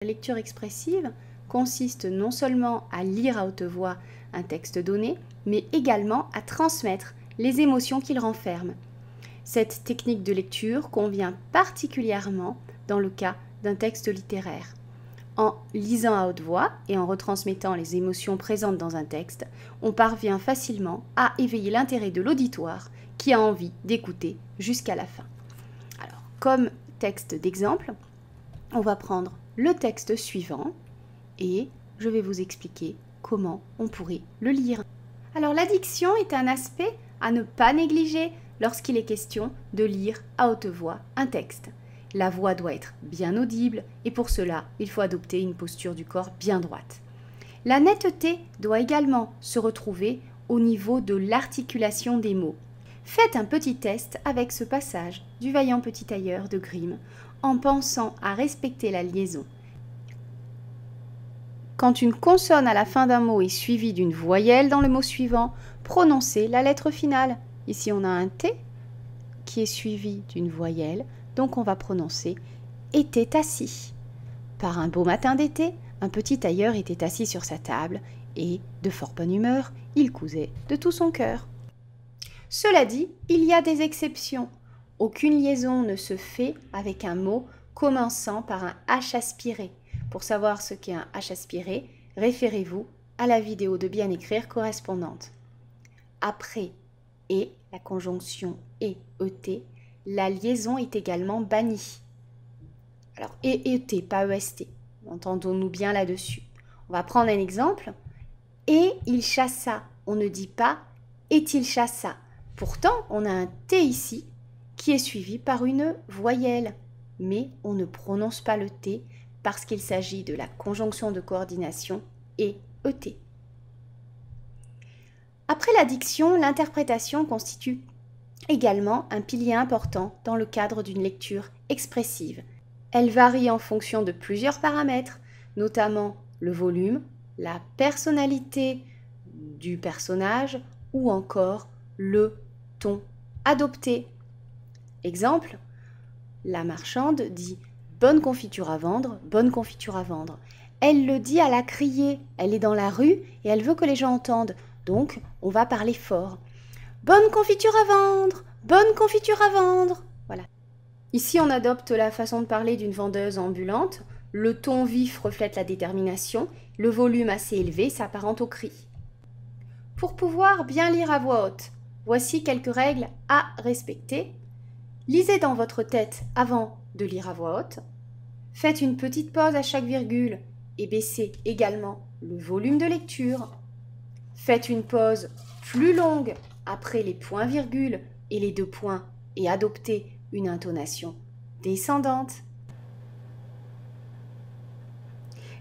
La lecture expressive consiste non seulement à lire à haute voix un texte donné, mais également à transmettre les émotions qu'il renferme. Cette technique de lecture convient particulièrement dans le cas d'un texte littéraire. En lisant à haute voix et en retransmettant les émotions présentes dans un texte, on parvient facilement à éveiller l'intérêt de l'auditoire qui a envie d'écouter jusqu'à la fin. Alors, comme texte d'exemple, on va prendre le texte suivant et je vais vous expliquer comment on pourrait le lire. Alors, la diction est un aspect à ne pas négliger lorsqu'il est question de lire à haute voix un texte. La voix doit être bien audible et pour cela, il faut adopter une posture du corps bien droite. La netteté doit également se retrouver au niveau de l'articulation des mots. Faites un petit test avec ce passage du Vaillant petit tailleur de Grimm en pensant à respecter la liaison. Quand une consonne à la fin d'un mot est suivie d'une voyelle dans le mot suivant, prononcez la lettre finale. Ici, on a un T qui est suivi d'une voyelle, donc on va prononcer « était assis ». Par un beau matin d'été, un petit tailleur était assis sur sa table et, de fort bonne humeur, il cousait de tout son cœur. Cela dit, il y a des exceptions. Aucune liaison ne se fait avec un mot commençant par un H aspiré. Pour savoir ce qu'est un H aspiré, référez-vous à la vidéo de bien écrire correspondante. Après « et », la conjonction « et » ET, la liaison est également bannie. Alors, et ET, pas EST. Entendons-nous bien là-dessus. On va prendre un exemple. Et il chassa. On ne dit pas et-il chassa. Pourtant, on a un T ici qui est suivi par une voyelle. Mais on ne prononce pas le T parce qu'il s'agit de la conjonction de coordination et ET. Après la diction, l'interprétation constitue également un pilier important dans le cadre d'une lecture expressive. Elle varie en fonction de plusieurs paramètres, notamment le volume, la personnalité du personnage ou encore le ton adopté. Exemple, la marchande dit « bonne confiture à vendre, bonne confiture à vendre ». Elle le dit à la criée, elle est dans la rue et elle veut que les gens entendent, donc on va parler fort. « Bonne confiture à vendre, bonne confiture à vendre ». Voilà. Ici, on adopte la façon de parler d'une vendeuse ambulante. Le ton vif reflète la détermination, le volume assez élevé s'apparente au cri. Pour pouvoir bien lire à voix haute, voici quelques règles à respecter. Lisez dans votre tête avant de lire à voix haute. Faites une petite pause à chaque virgule et baissez également le volume de lecture. Faites une pause plus longue après les points-virgules et les deux points et adoptez une intonation descendante.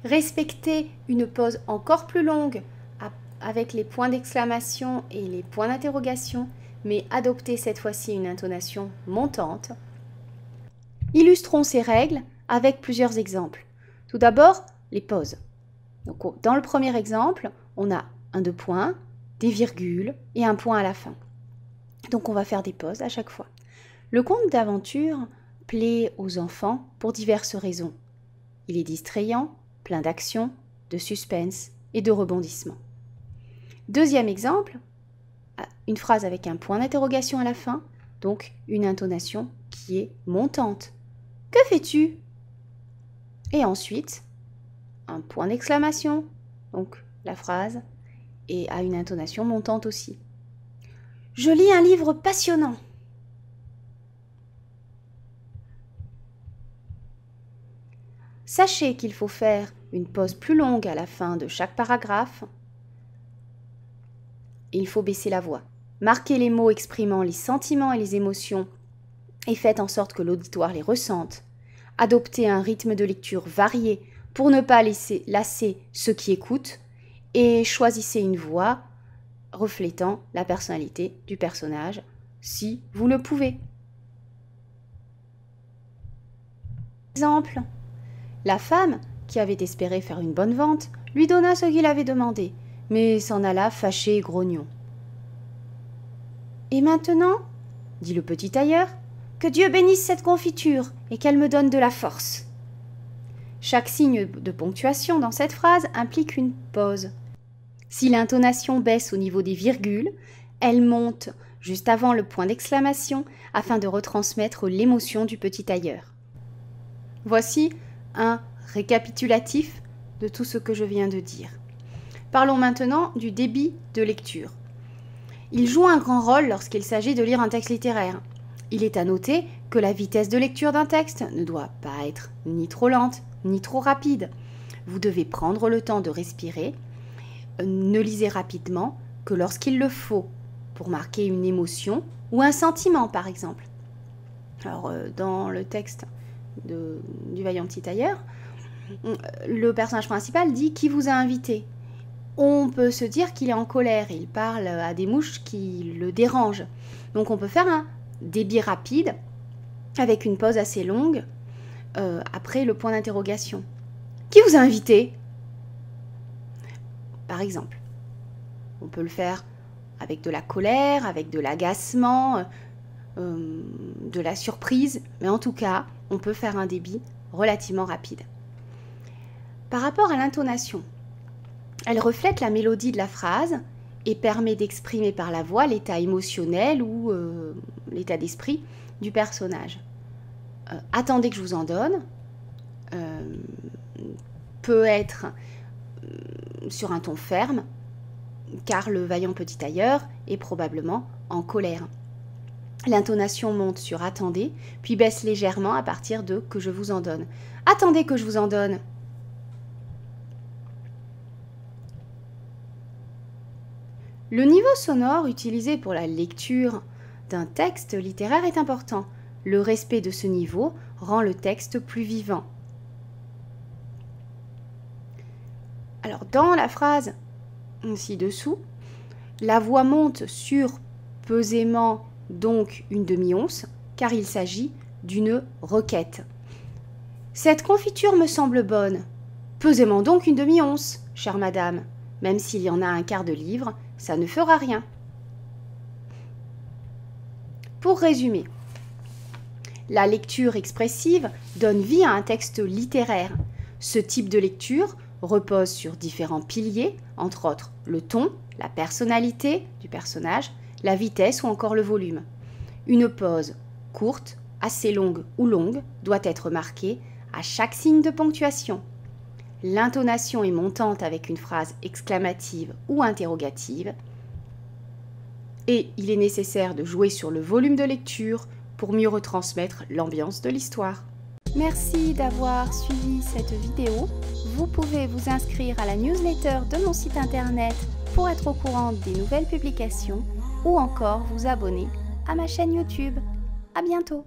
Respectez une pause encore plus longue avec les points d'exclamation et les points d'interrogation, mais adoptez cette fois-ci une intonation montante. Illustrons ces règles avec plusieurs exemples. Tout d'abord, les pauses. Donc, dans le premier exemple, on a un deux points, des virgules et un point à la fin. Donc on va faire des pauses à chaque fois. Le conte d'aventure plaît aux enfants pour diverses raisons. Il est distrayant, plein d'action, de suspense et de rebondissements. Deuxième exemple, une phrase avec un point d'interrogation à la fin, donc une intonation qui est montante. « Que fais-tu » Et ensuite, un point d'exclamation, donc la phrase, et a une intonation montante aussi. « Je lis un livre passionnant » Sachez qu'il faut faire une pause plus longue à la fin de chaque paragraphe et il faut baisser la voix. Marquez les mots exprimant les sentiments et les émotions et faites en sorte que l'auditoire les ressente. Adoptez un rythme de lecture varié pour ne pas laisser lasser ceux qui écoutent et choisissez une voix reflétant la personnalité du personnage si vous le pouvez. Exemple. La femme, qui avait espéré faire une bonne vente, lui donna ce qu'il avait demandé, mais s'en alla fâché et grognon. « Et maintenant, dit le petit tailleur, que Dieu bénisse cette confiture et qu'elle me donne de la force. » Chaque signe de ponctuation dans cette phrase implique une pause. Si l'intonation baisse au niveau des virgules, elle monte juste avant le point d'exclamation afin de retransmettre l'émotion du petit tailleur. Voici un récapitulatif de tout ce que je viens de dire. Parlons maintenant du débit de lecture. Il joue un grand rôle lorsqu'il s'agit de lire un texte littéraire. Il est à noter que la vitesse de lecture d'un texte ne doit pas être ni trop lente, ni trop rapide. Vous devez prendre le temps de respirer. Ne lisez rapidement que lorsqu'il le faut, pour marquer une émotion ou un sentiment, par exemple. Alors, dans le texte du Vaillant Petit Tailleur, le personnage principal dit « Qui vous a invité ?» On peut se dire qu'il est en colère, il parle à des mouches qui le dérangent. Donc on peut faire un débit rapide avec une pause assez longue après le point d'interrogation. Qui vous a invité? Par exemple. On peut le faire avec de la colère, avec de l'agacement, de la surprise, mais en tout cas, on peut faire un débit relativement rapide. Par rapport à l'intonation, elle reflète la mélodie de la phrase et permet d'exprimer par la voix l'état émotionnel ou l'état d'esprit du personnage. Attendez que je vous en donne peut être sur un ton ferme, car le vaillant petit tailleur est probablement en colère. L'intonation monte sur attendez, puis baisse légèrement à partir de que je vous en donne. Attendez que je vous en donne. Le niveau sonore utilisé pour la lecture d'un texte littéraire est important. Le respect de ce niveau rend le texte plus vivant. Alors, dans la phrase ci-dessous, la voix monte sur pesément donc une demi-once, car il s'agit d'une requête. Cette confiture me semble bonne. Pesément donc une demi-once, chère madame. Même s'il y en a un quart de livre, ça ne fera rien. Pour résumer, la lecture expressive donne vie à un texte littéraire. Ce type de lecture repose sur différents piliers, entre autres le ton, la personnalité du personnage, la vitesse ou encore le volume. Une pause courte, assez longue ou longue doit être marquée à chaque signe de ponctuation. L'intonation est montante avec une phrase exclamative ou interrogative. Et il est nécessaire de jouer sur le volume de lecture pour mieux retransmettre l'ambiance de l'histoire. Merci d'avoir suivi cette vidéo. Vous pouvez vous inscrire à la newsletter de mon site internet pour être au courant des nouvelles publications ou encore vous abonner à ma chaîne YouTube. À bientôt!